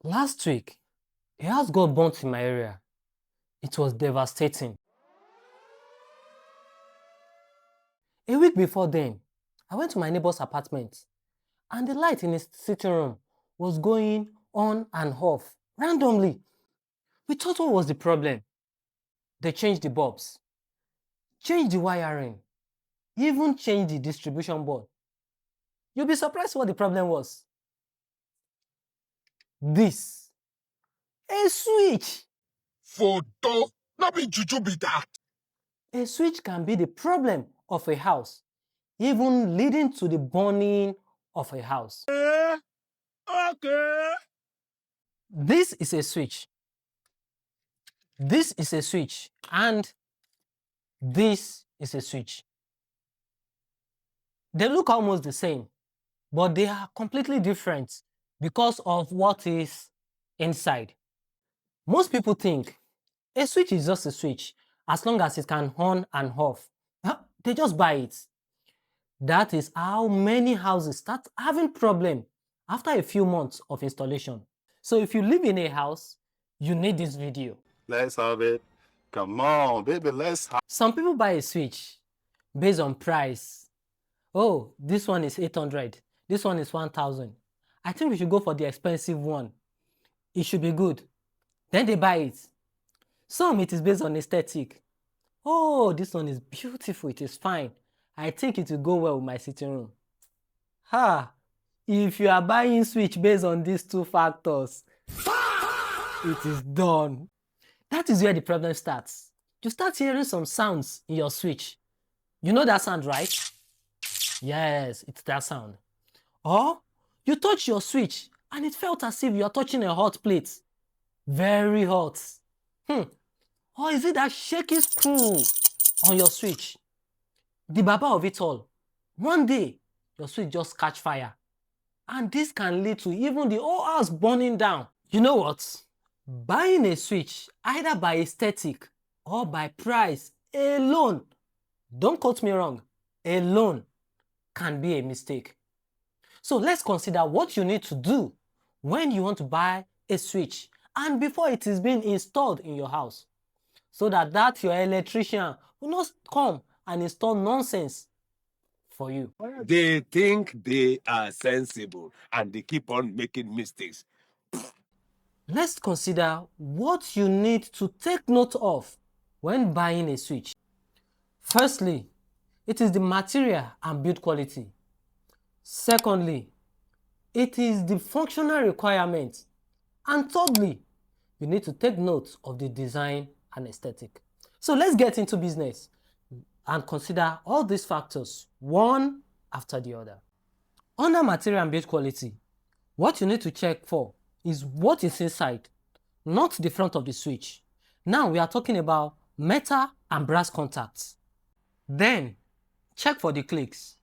Last week, a house got burnt in my area. It was devastating. A week before then, I went to my neighbor's apartment and the light in his sitting room was going on and off randomly. We thought what was the problem. They changed the bulbs, changed the wiring, even changed the distribution board. You'll be surprised what the problem was. This. A switch. Photo, not be juju be that. A switch can be the problem of a house, even leading to the burning of a house. Okay. This is a switch. This is a switch. And this is a switch. They look almost the same, but they are completely different because of what is inside. Most people think a switch is just a switch as long as it can on and off. They just buy it. That is how many houses start having problem after a few months of installation. So if you live in a house, you need this video. Let's have it. Come on, baby, let's have Some people buy a switch based on price. Oh, this one is 800. This one is 1,000. I think we should go for the expensive one. It should be good. Then they buy it. Some it is based on aesthetic. Oh, this one is beautiful. It is fine. I think it will go well with my sitting room. If you are buying switch based on these two factors, it is done. That is where the problem starts. You start hearing some sounds in your switch. You know that sound, right? Yes, it's that sound. Or you touch your switch and it felt as if you are touching a hot plate. Very hot. Or is it that shaky screw on your switch? The baba of it all. One day, your switch just catch fire. And this can lead to even the whole house burning down. You know what? Buying a switch, either by aesthetic or by price alone, don't quote me wrong, alone can be a mistake. So let's consider what you need to do when you want to buy a switch and before it is being installed in your house, so that your electrician will not come and install nonsense for you. They think they are sensible and they keep on making mistakes. Let's consider what you need to take note of when buying a switch. Firstly, it is the material and build quality. Secondly, it is the functional requirement. And thirdly, you need to take note of the design and aesthetic. So let's get into business and consider all these factors one after the other. Under material and build quality, what you need to check for is what is inside, not the front of the switch. Now we are talking about metal and brass contacts. Then check for the clicks.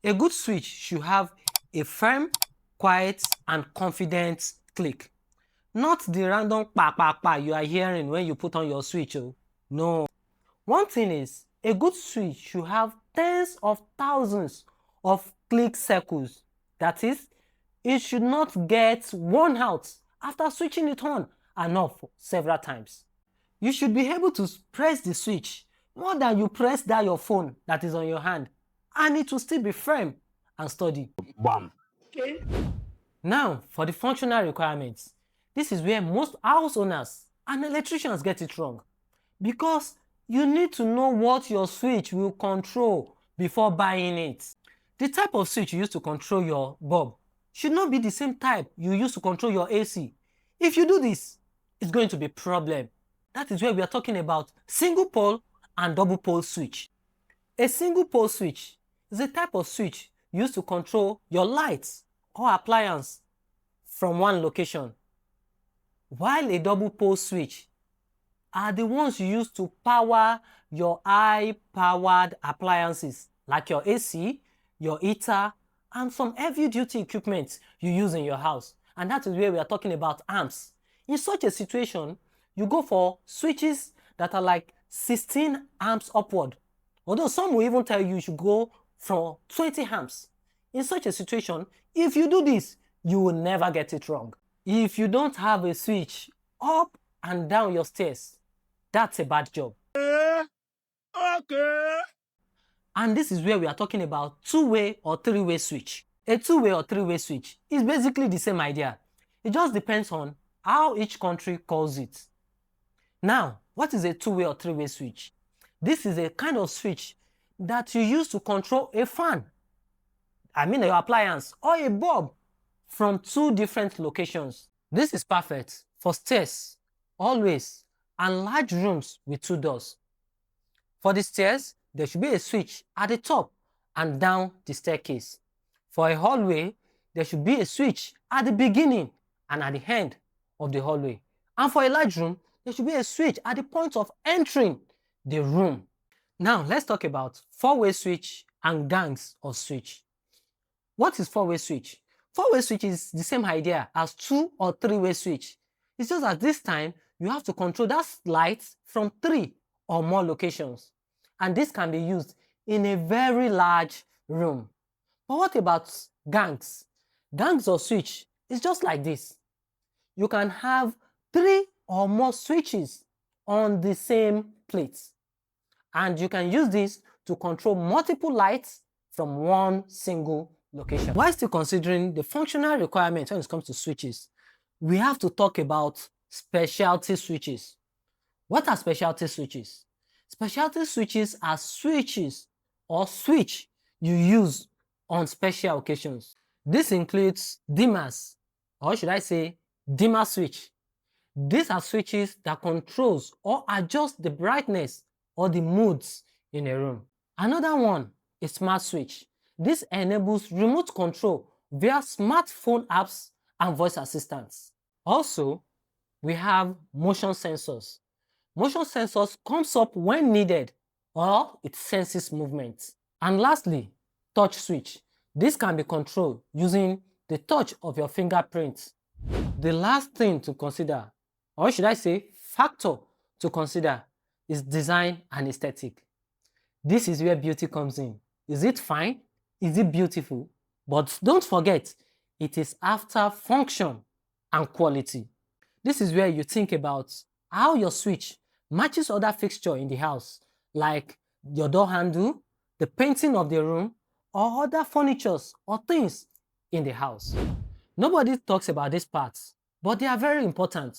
A good switch should have a firm, quiet, and confident click. Not the random pa you are hearing when you put on your switch. No. One thing is, a good switch should have tens of thousands of click circles. That is, it should not get worn out after switching it on and off several times. You should be able to press the switch more than you press that your phone that is on your hand, and it will still be firm and sturdy. Bam. Okay. Now, for the functional requirements, this is where most house owners and electricians get it wrong, because you need to know what your switch will control before buying it. The type of switch you use to control your bulb should not be the same type you use to control your AC. If you do this, it's going to be a problem. That is where we are talking about single pole and double pole switch. A single pole switch is a type of switch used to control your lights or appliance from one location, while a double pole switch are the ones you use to power your high-powered appliances like your AC, your heater, and some heavy-duty equipment you use in your house. And that is where we are talking about amps. In such a situation, you go for switches that are like 16 amps upward. Although some will even tell you should go from 20 amps. In such a situation, if you do this, you will never get it wrong. If you don't have a switch up and down your stairs, that's a bad job. Okay. And this is where we are talking about two-way or three-way switch. A two-way or three-way switch is basically the same idea. It just depends on how each country calls it. Now, what is a two-way or three-way switch? This is a kind of switch that you use to control a fan, your appliance, or a bulb from two different locations. This is perfect for stairs, hallways, and large rooms with two doors. For the stairs, there should be a switch at the top and down the staircase. For a hallway, there should be a switch at the beginning and at the end of the hallway. And for a large room, there should be a switch at the point of entering the room. Now, let's talk about four-way switch and gangs of switch. What is four-way switch? Four-way switch is the same idea as two or three-way switch. It's just that this time, you have to control that light from 3 or more locations. And this can be used in a very large room. But what about gangs? Gangs of switch is just like this. You can have 3 or more switches on the same plate. And you can use this to control multiple lights from one single location. While still considering the functional requirements when it comes to switches, we have to talk about specialty switches. What are specialty switches? Specialty switches are switches or switch you use on special occasions. This includes dimmers, or should I say dimmer switch. These are switches that controls or adjust the brightness or the moods in a room. Another one is smart switch. This enables remote control via smartphone apps and voice assistants. Also, we have motion sensors. Motion sensors comes up when needed or it senses movement. And lastly, touch switch. This can be controlled using the touch of your fingerprint. The last thing to consider, or should I say factor to consider, is design and aesthetic. This is where beauty comes in. Is it fine? Is it beautiful? But don't forget, it is after function and quality. This is where you think about how your switch matches other fixture in the house, like your door handle, the painting of the room, or other furnitures or things in the house. Nobody talks about these parts, but they are very important.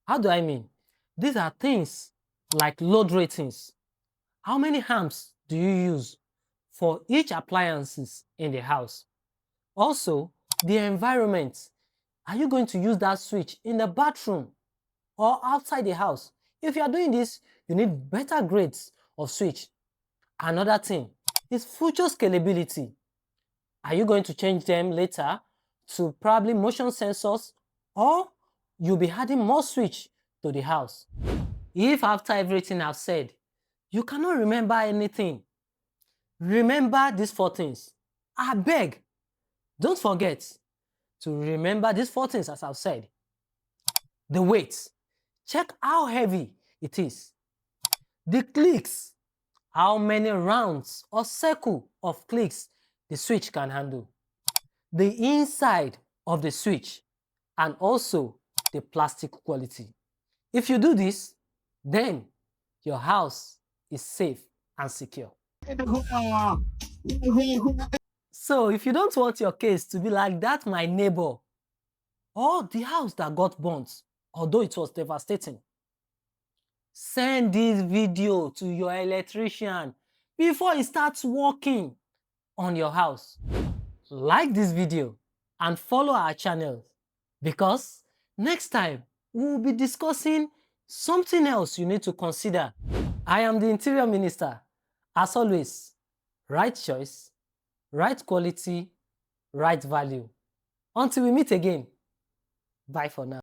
How do I mean? These are things like load ratings. How many amps do you use for each appliances in the house? Also, the environment. Are you going to use that switch in the bathroom or outside the house? If you are doing this, you need better grades of switch. Another thing is future scalability. Are you going to change them later to probably motion sensors, or you'll be adding more switch to the house? If after everything I've said, you cannot remember anything, remember these 4 things. I beg, don't forget to remember these 4 things as I've said. The weight, check how heavy it is. The clicks, how many rounds or circle of clicks the switch can handle. The inside of the switch, and also the plastic quality. If you do this, then your house is safe and secure. So if you don't want your case to be like that my neighbor, or the house that got burnt, although it was devastating, send this video to your electrician before he starts working on your house. Like this video and follow our channel, because next time we will be discussing something else you need to consider. I am the Interior Minister. As always, right choice, right quality, right value. Until we meet again, bye for now.